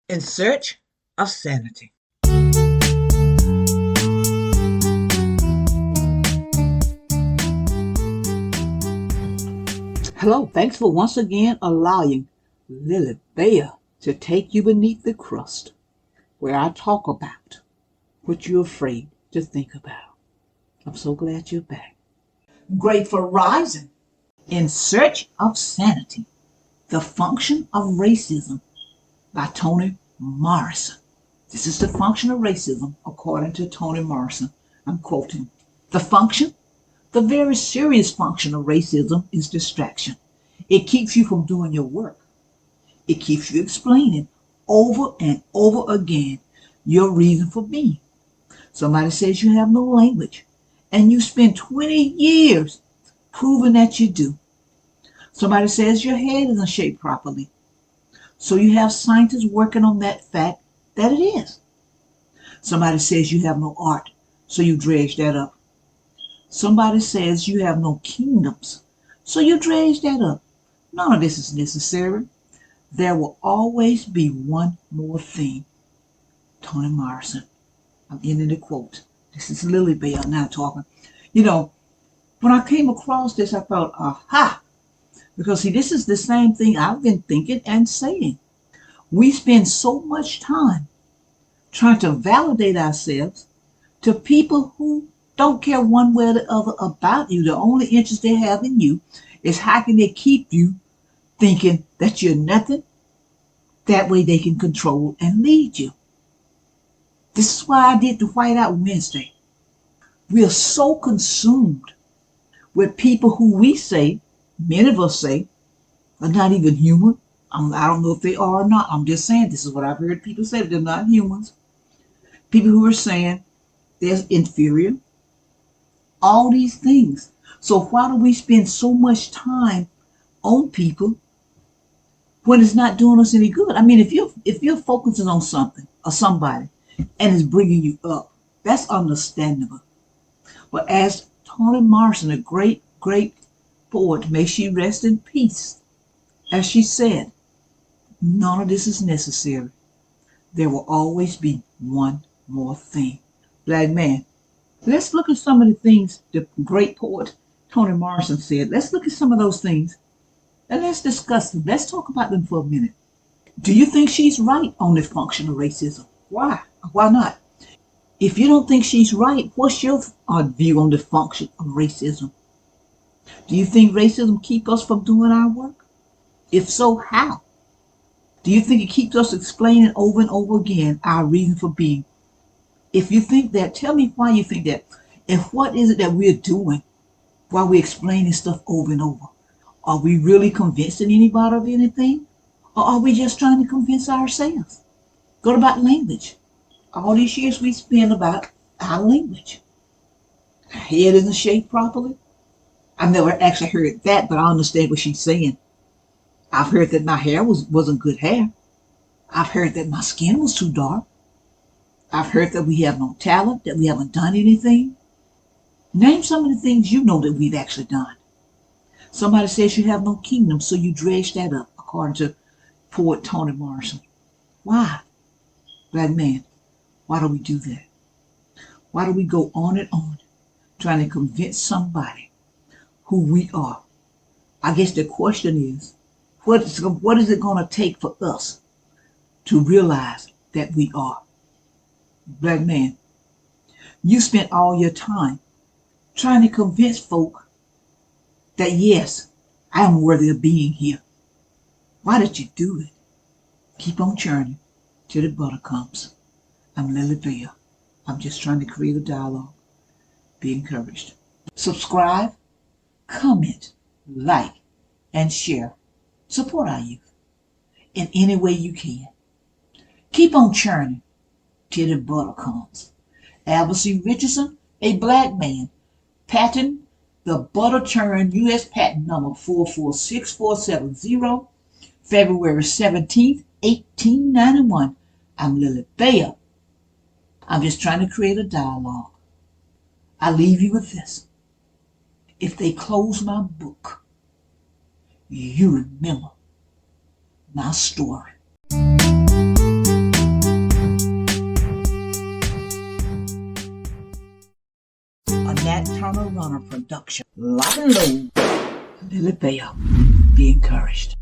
In Search of Sanity. Hello, thanks for once again allowing LilyBell to take you beneath the crust, where I talk about what you're afraid to think about. I'm so glad you're back. Grateful Rising. In Search of Sanity. The Function of Racism by Toni Morrison. This is the function of racism according to Toni Morrison. I'm quoting. The function? The very serious function of racism is distraction. It keeps you from doing your work. It keeps you explaining over and over again your reason for being. Somebody says you have no language, and you spend 20 years proving that you do. Somebody says your head isn't shaped properly, so you have scientists working on that fact that it is. Somebody says you have no art, so you dredge that up. Somebody says you have no kingdoms, so you dredge that up. None of this is necessary. There will always be one more thing. Toni Morrison. I'm ending the quote. This is LilyBell now talking. When I came across this, I thought, aha! Because see, this is the same thing I've been thinking and saying. We spend so much time trying to validate ourselves to people who don't care one way or the other about you. The only interest they have in you is how can they keep you thinking that you're nothing. That way they can control and lead you. This is why I did the Whiteout Wednesday. We are so consumed with people who we say, many of us say, are not even human. I don't know if they are or not. I'm just saying this is what I've heard people say. They're not humans. People who are saying they're inferior. All these things. So why do we spend so much time on people when it's not doing us any good? I mean, if you're focusing on something or somebody and it's bringing you up, that's understandable. But as Toni Morrison, a great poet, may she rest in peace, as she said, none of this is necessary. There will always be one more thing. Black man, let's look at some of the things the great poet Toni Morrison said. Let's look at some of those things and let's discuss them. Let's talk about them for a minute. Do you think she's right on the function of racism? Why? Why not? If you don't think she's right, what's your view on the function of racism? Do you think racism keeps us from doing our work? If so, how? Do you think it keeps us explaining over and over again our reason for being? If you think that, tell me why you think that. And what is it that we're doing while we're explaining stuff over and over? Are we really convincing anybody of anything? Or are we just trying to convince ourselves? What about language? All these years we spend about our language. Our head isn't shaped properly. I've never actually heard that, but I understand what she's saying. I've heard that my hair wasn't good hair. I've heard that my skin was too dark. I've heard that we have no talent, that we haven't done anything. Name some of the things you know that we've actually done. Somebody says you have no kingdom, so you dredge that up, according to poet Toni Morrison. Why? Black man, why do we do that? Why do we go on and on trying to convince somebody who we are? I guess the question is, what is it going to take for us to realize that we are? Black man, you spent all your time trying to convince folk that yes, I am worthy of being here. Why did you do it? Keep on churning till the butter comes. I'm LilyBell. I'm just trying to create a dialogue. Be encouraged. Subscribe, comment, like, and share. Support our youth in any way you can. Keep on churning till the butter comes. Albert C. Richardson, a black man, patent the butter churn U.S. patent number 446470, February 17th, 1891. I'm LilyBell. I'm just trying to create a dialogue. I leave you with this. If they close my book, you remember my story. Nat Turner Runner production. Lock and load. LilyBell. Be encouraged.